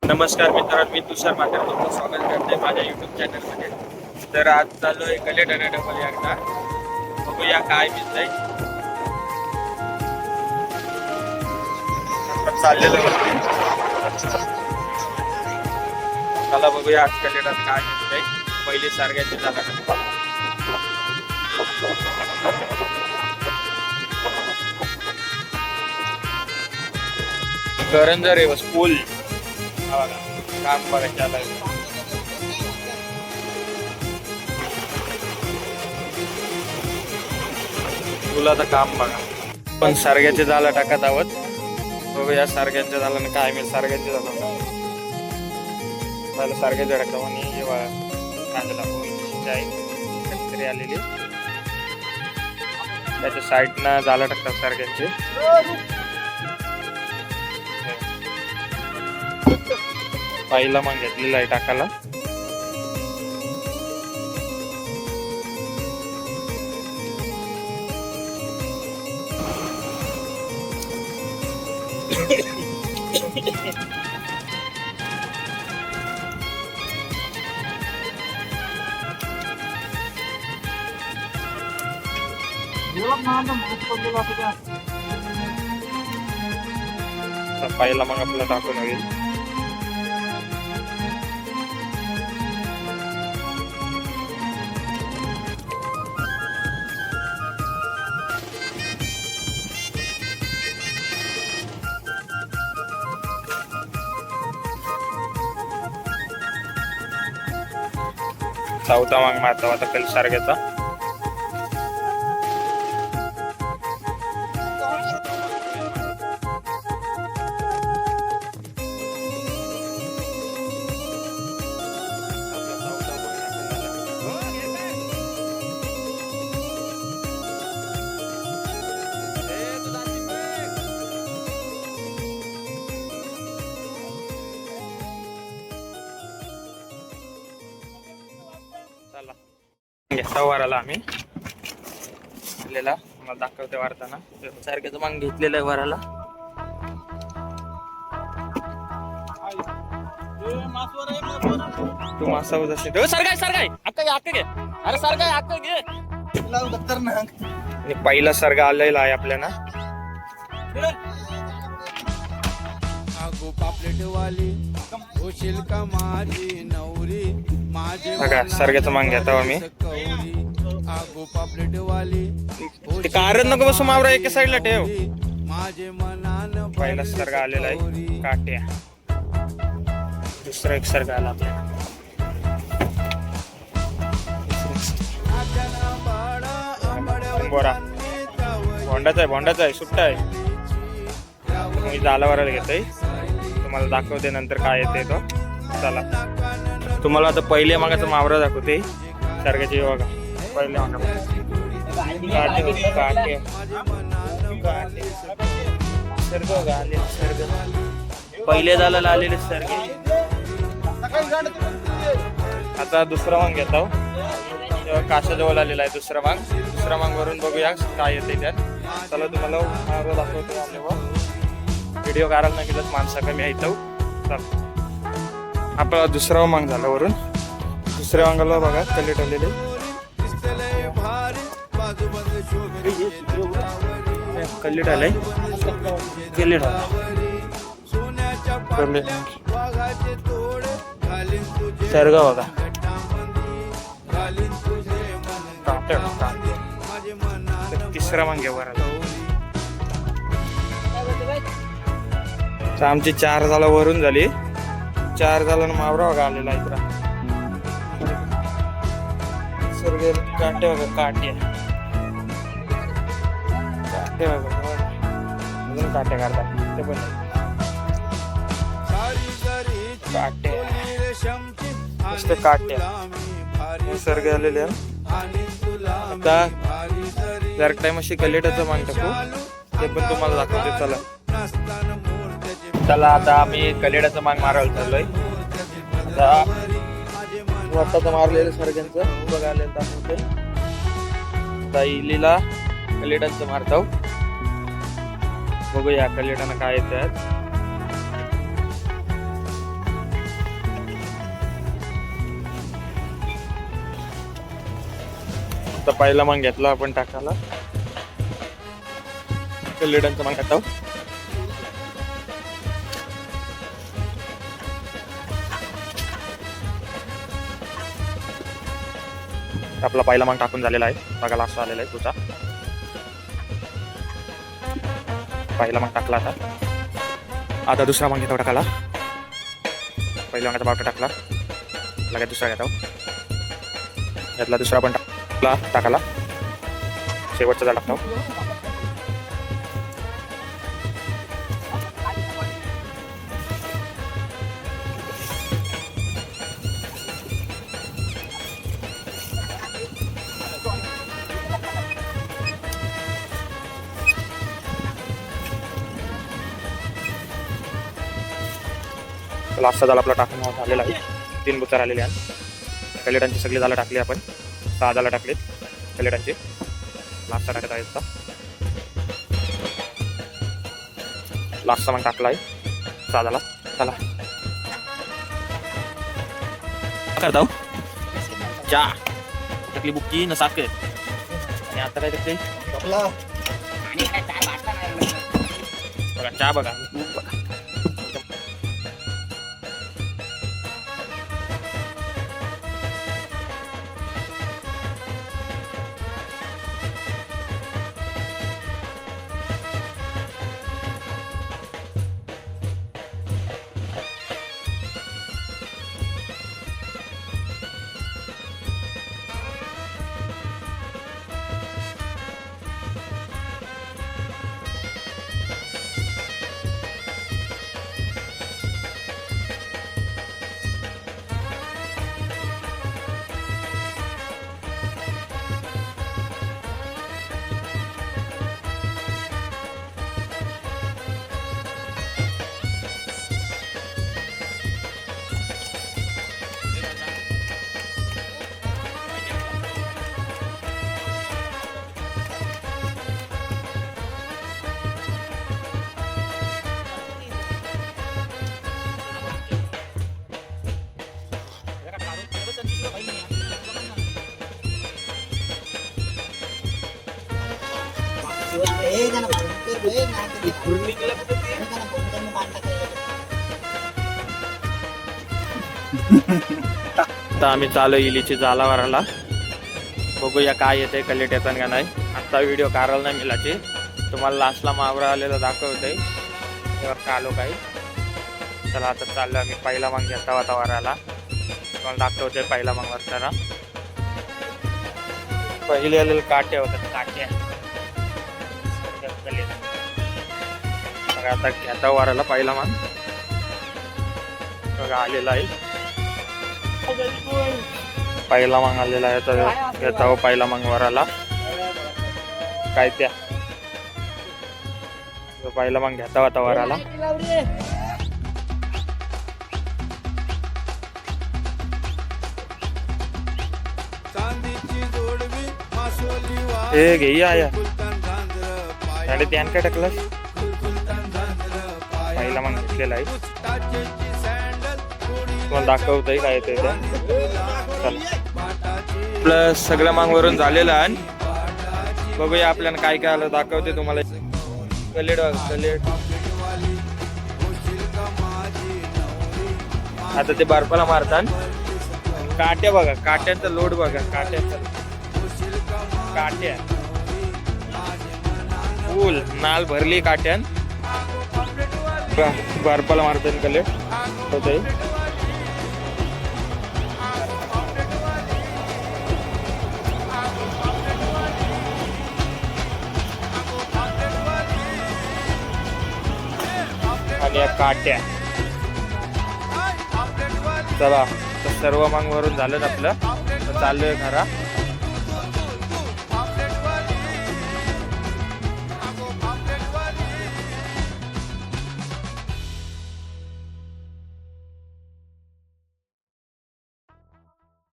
नमस्कार मित्रांनो, मी तुषार माकर तुमचं स्वागत करते माझ्या यूट्यूब चॅनलमध्ये. तर आज चाललोय कलेक्टर डबल एकदा बघूया काय मिळतंय. चाललेलं चला बघूया आज कलेक्टर काय मिळतंय. पहिली सारख्याची झाला करंजर आहे स्कूल काम बघायचं आलाय. तुला काम बघा पण सारख्याचे झाला टाकत आहोत. बघूया सारख्यांच्या झालं काय मिळेल. सारख्याचे झालं सारख्याचे टाकतो आणि कांद्याला शेतकरी आलेली त्याच्या साईडनं झाला टाकतात सारख्यांचे. पहिला मग घेतलेला आहे टाकायला. पहिला मग आपला टाकून होईल. चौथा मग मारता आता कल सारख्याचा. वाराला आम्ही मला दाखवते वारताना सारख्याच मग घेतलेलं आहे वराला. तू मासा असेल सरगाय अक्का घे. अरे सरगाय अक्का घे. आणि पहिला सरगा आलेला आहे आपल्याला. बघा सरग्याचं मांग घेतो आम्ही. ते कारण नको बसू मावरा एका साईडला ठेव. पहिला सरगा आलेला आहे काट्या. दुसरा एक सरगा आला आपल्याला. बोरा भोंडाचा आहे सुट्टा आहे. मी जाला वरायला घेतोय. तुम्हाला दाखवते नंतर काय येते तो. चला तुम्हाला आता पहिले मागाचा मावरा दाखवते सारख्याची. बघा पहिले मागा पहिले झालेला आलेले सरगे. आता दुसरा मांग घेतो. तेव्हा काशाजवळ आलेला आहे दुसरा मांग वरून बघूया काय येते त्यात. चला तुम्हाला मावरा दाखवतो. आम्ही व्हिडिओ काढायला नाही गेलं माणसा कमी आहे. चल आपला दुसरा मांग झाला वरून. दुसऱ्या मांगाला बघा कलेट आलेले कलेट आलाय. कलेट सरगा बघा तिसरा मांगे वर आला. आमची 4 झाला वरून झाली. 4 झाला ना मावरा बघा आलेला इकडं. सरगे काटे बघा काटे बघा अजून काटे काढतात ते पण काटे नुसते काटे सरगे आलेले. आता जर टाइम अशी कलेटाचं मांग टाकू ते पण तुम्हाला दाखवते. चला आता आम्ही कलेडाचं मांग मारायला चाललोय. वाटाचं मारलेलं सारख्यांचं बघायला दाखवते. इलीला कलेडाचं मारतो. बघूया कलेडानं काय येतात. आता पहिला मग घेतला आपण टाकायला कल्लेडांचा मग घेतो. आपला पहिला मग टाकून झालेला आहे बघायला असं आलेला आहे तुझा पहिला मग टाकला. आता दुसरा मग घेतो टाकायला. पहिल्या मगाचा बावटा टाकला लगेच दुसरा घेतो घेतला दुसरा पण टाकाला शेवटचा जा टाकतो. लास्टचा जाल आपला टाकून झालेला आहे. 3 बुचार आलेले आहेत. कलेडांची सगळी जालं टाकली आपण 6 जालं टाकलीत कलेडांची. लास्टचा टाकत आहे लास्टचा मग टाकला आहे 6 झाला. चला करता चहा टाकली बुक्की न साखर आणि आता काय टाकते बघा चहा बघा आता आम्ही चालू इलीची जालावराला बघूया काय येते कलेट येतात का नाही. आता व्हिडिओ काढायला नाही मिळाचे तुम्हाला लास्टला मावरा आलेला दाखवतोय तेव्हा कालो काही. चला आता चाललो आम्ही पहिला मग घेता होता वराला तुम्हाला दाखवतोय पहिला मग वरताना. पहिले आलेले काटे होतात काट्या आता घेता वराला पहिला मग बघा आलेला आहे. पहिला मग आलेला आहे तर घेता पहिला मग वराला काय त्या पहिला मग घेता होता वराला. हे घे आया साडे त्यान काय टाकलं पहिला मग घेतलेला आहे तुम्हाला दाखवतोय काय येते प्लस सगळं मांग वरून झालेलं आहे. बघूया आपल्याला काय काय आलं दाखवते तुम्हाला. कलेड कलेड आता ते बर्फाला मारतात काट्या बघा काट्यांचा लोड बघा काट्यांचा काट्या फुल नाल भरली काट्यान बर्फाला मारतात कलेड होते. आणि काट्या चला तर सर्व मांग वरून झालं आपलं चाललोय घरा.